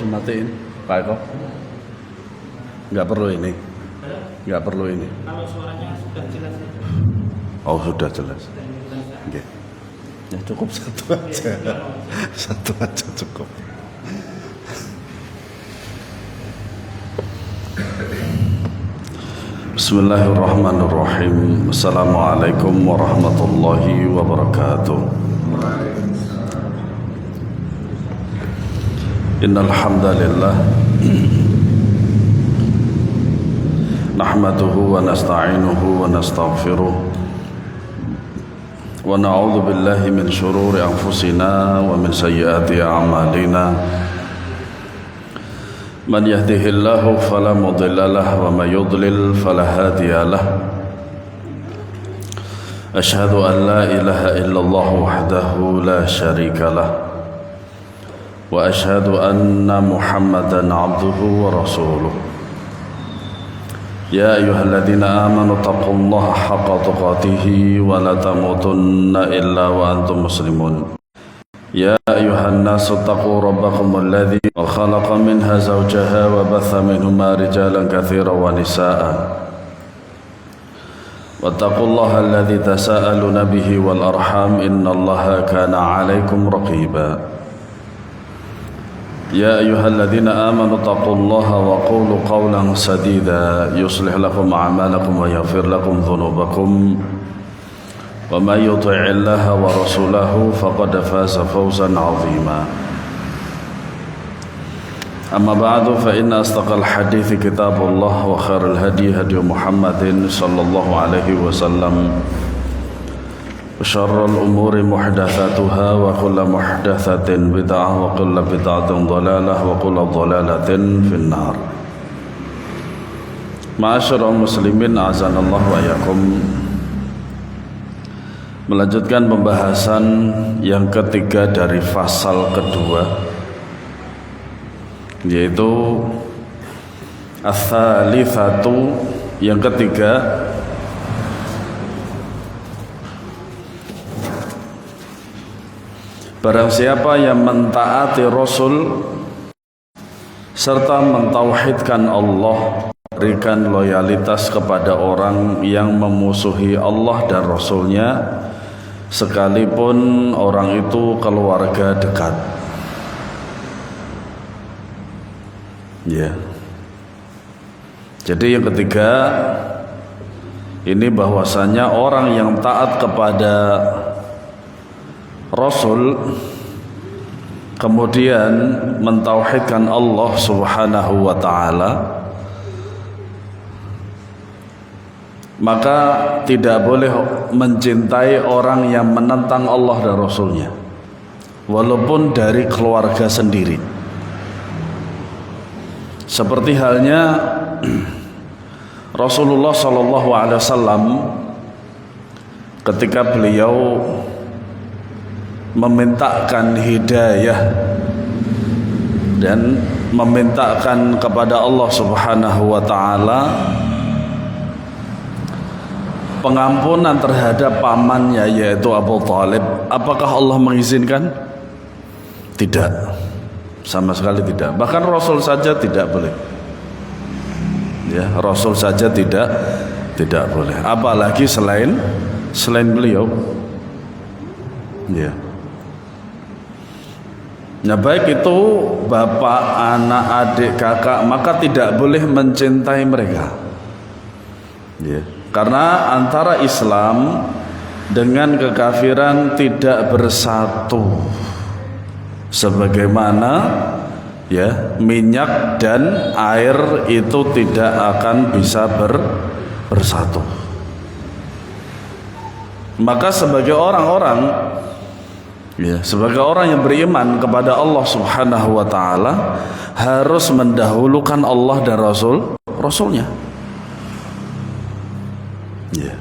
dimatiin Pak Eko? Nggak perlu ini. Nggak perlu ini. Kalau suaranya sudah jelas. Oh, sudah jelas. Oke. Ya cukup satu aja. Satu aja cukup. Bismillahirrahmanirrahim. Assalamualaikum warahmatullahi wabarakatuh. Innal hamdalillah nahmaduhu wa nasta'inuhu wa nastaghfiruh wa na'udzu billahi min shururi anfusina wa min sayyiati a'malina. Man yahdihillahu fala mudilla lahu wa may yudlil fala hadiya lahu. Asyhadu an la ilaha illallah wahdahu la syarika lahu wa asyhadu anna Muhammadan abduhu wa rasuluh. Ya ayyuhalladzina amanu taqullaha haqqa tuqatih wa la tamutunna illa wa antum muslimun. Ya ayyuhan nasu taqu rabbakumul ladzi khalaqa minha zawjaha wa batha minhuma rijalan katsiran wa nisaa'a. Wattaqullaha alladzi tasaaluna bihi wal arham innallaha kana 'alaikum raqiba. يا أيها الذين آمنوا اتقوا الله وقولوا قولا سديدا يصلح لكم أعمالكم ويغفر لكم ذنوبكم ومن يطع الله ورسوله فقد فاز فوزا عظيما. أما بعد فإن أصدق الحديث كتاب الله وخير الهدي هدي محمد صلى الله عليه وسلم وشر الأمور محدثاتها وكل محدثة بدعة وكل بدعة ضلالة وكل ضلالة في النار. Ma'asyiral muslimin azanallahu wa iyyakum. Melanjutkan pembahasan yang ketiga dari fasal kedua, yaitu ats-tsalitsatu, yang ketiga, barang siapa yang mentaati Rasul serta mentauhidkan Allah, berikan loyalitas kepada orang yang memusuhi Allah dan Rasulnya, sekalipun orang itu keluarga dekat. Ya. Jadi yang ketiga ini bahwasanya orang yang taat kepada Rasul kemudian mentauhidkan Allah Subhanahu wa ta'ala, maka tidak boleh mencintai orang yang menentang Allah dan Rasulnya, walaupun dari keluarga sendiri. Seperti halnya Rasulullah SAW ketika beliau memintakan hidayah dan memintakan kepada Allah Subhanahu wa ta'ala pengampunan terhadap pamannya, yaitu Abu Thalib. Apakah Allah mengizinkan? Tidak, sama sekali tidak. Bahkan Rasul saja tidak boleh. Ya, Rasul saja tidak boleh. Apalagi selain beliau. Ya. Nah, baik itu bapak, anak, adik, kakak, maka tidak boleh mencintai mereka. Ya. Karena antara Islam dengan kekafiran tidak bersatu. Sebagaimana ya, minyak dan air itu tidak akan bisa bersatu. Maka sebagai orang-orang, ya, sebagai orang yang beriman kepada Allah Subhanahu wa ta'ala, harus mendahulukan Allah dan Rasulnya. Ya.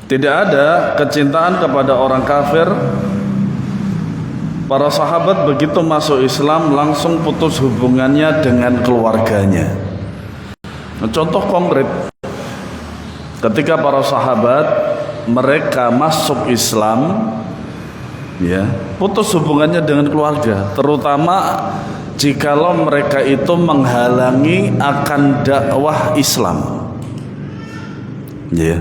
Tidak ada kecintaan kepada orang kafir. Para sahabat begitu masuk Islam langsung putus hubungannya dengan keluarganya. Contoh konkret, ketika para sahabat mereka masuk Islam, ya, putus hubungannya dengan keluarga, terutama jikalau mereka itu menghalangi akan dakwah Islam, ya.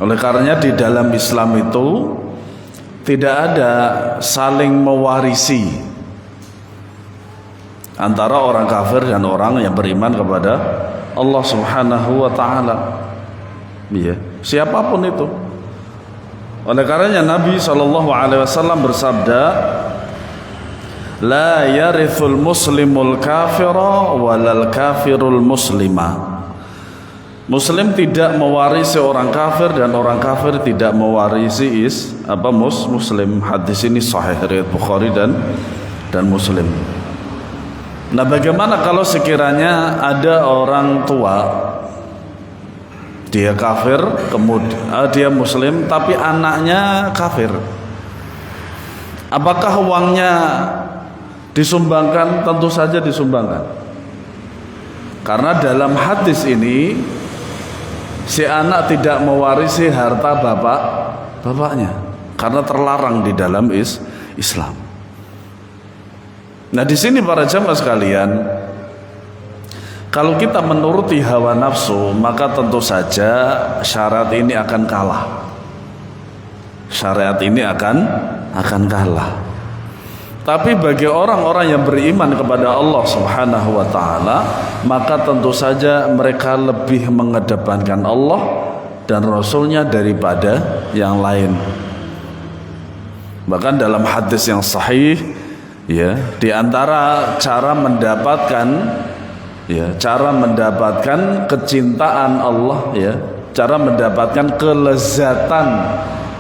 Oleh karenanya di dalam Islam itu tidak ada saling mewarisi antara orang kafir dan orang yang beriman kepada Allah Subhanahu wa taala. Ya, siapapun itu. Oleh karenanya Nabi SAW bersabda, la yarithul muslimul kafira walal kafirul muslima. Muslim tidak mewarisi orang kafir dan orang kafir tidak mewarisi muslim. Hadis ini sahih riwayat Bukhari dan Muslim. Nah, bagaimana kalau sekiranya ada orang tua, dia kafir, kemudian dia muslim tapi anaknya kafir? Apakah uangnya disumbangkan? Tentu saja disumbangkan. Karena dalam hadis ini si anak tidak mewarisi harta bapaknya karena terlarang di dalam Islam. Nah, di sini para jamaah sekalian, kalau kita menuruti hawa nafsu, maka tentu saja syariat ini akan kalah. Syariat ini akan kalah. Tapi bagi orang-orang yang beriman kepada Allah Subhanahu wa taala, maka tentu saja mereka lebih mengedepankan Allah dan Rasulnya daripada yang lain. Bahkan dalam hadis yang sahih, ya, di antara cara mendapatkan kecintaan Allah, ya, cara mendapatkan kelezatan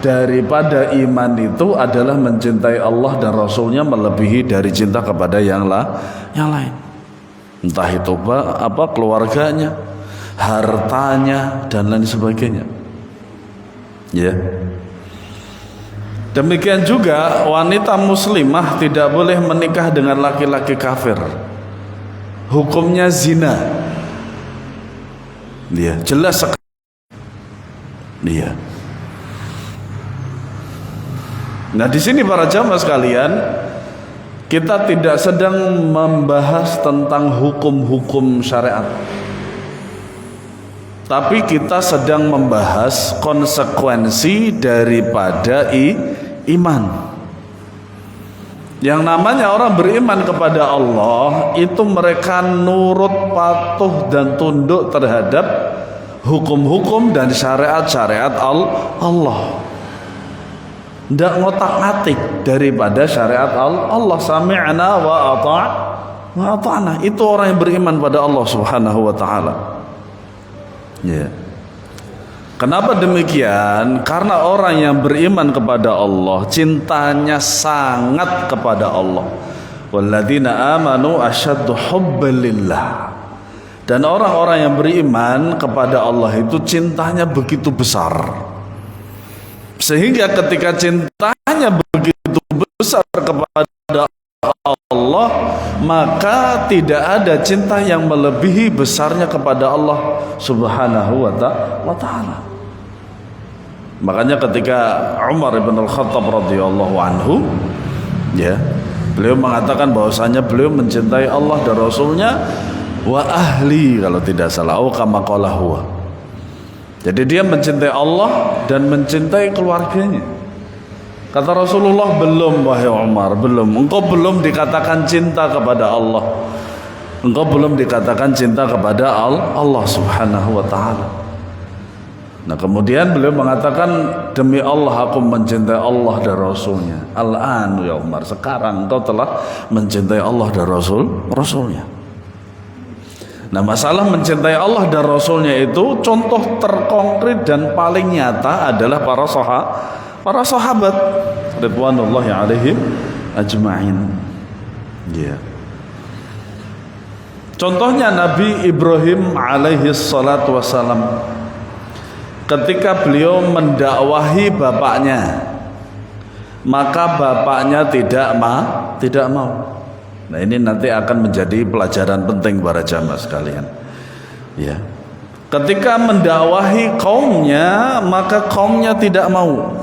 daripada iman itu adalah mencintai Allah dan Rasulnya melebihi dari cinta kepada yang lain. Entah itu keluarganya, hartanya dan lain sebagainya. Ya. Demikian juga wanita muslimah tidak boleh menikah dengan laki-laki kafir. Hukumnya zina. Dia jelas sekali. Dia. Nah, di sini para jamaah sekalian, kita tidak sedang membahas tentang hukum-hukum syariat, tapi kita sedang membahas konsekuensi daripada iman. Yang namanya orang beriman kepada Allah itu mereka nurut, patuh dan tunduk terhadap hukum-hukum dan syariat-syariat Allah. Tidak ngotak-ngatik daripada syariat Allah. Sami'na wa ata'na. Itu orang yang beriman pada Allah Subhanahu wa taala. Ya. Kenapa demikian? Karena orang yang beriman kepada Allah cintanya sangat kepada Allah. Walladzina amanu asyaddu hubban lillah. Dan orang-orang yang beriman kepada Allah itu cintanya begitu besar. Sehingga ketika cintanya begitu besar kepada Allah, maka tidak ada cinta yang melebihi besarnya kepada Allah Subhanahu wa ta'ala. Makanya ketika Umar bin Al-Khattab radhiyallahu anhu, ya, beliau mengatakan bahwasanya beliau mencintai Allah dan Rasulnya wa ahli, kalau tidak salah, kama qala huwa. Jadi dia mencintai Allah dan mencintai keluarganya. Kata Rasulullah, belum wahai Umar, belum. Engkau belum dikatakan cinta kepada Allah. Engkau belum dikatakan cinta kepada Allah Subhanahu wa ta'ala. Nah, kemudian beliau mengatakan, demi Allah aku mencintai Allah dan Rasulnya. Al-an ya Umar, sekarang engkau telah mencintai Allah dan Rasulnya. Nah, masalah mencintai Allah dan Rasulnya itu contoh terkonkret dan paling nyata adalah para sahabat ridwanullahi alaihim ajma'in. Ya. Contohnya Nabi Ibrahim alaihi salatu wassalam, ketika beliau mendakwahi bapaknya, maka bapaknya tidak mau. Nah, ini nanti akan menjadi pelajaran penting para jamaah sekalian. Ya. Ketika mendakwahi kaumnya, maka kaumnya tidak mau.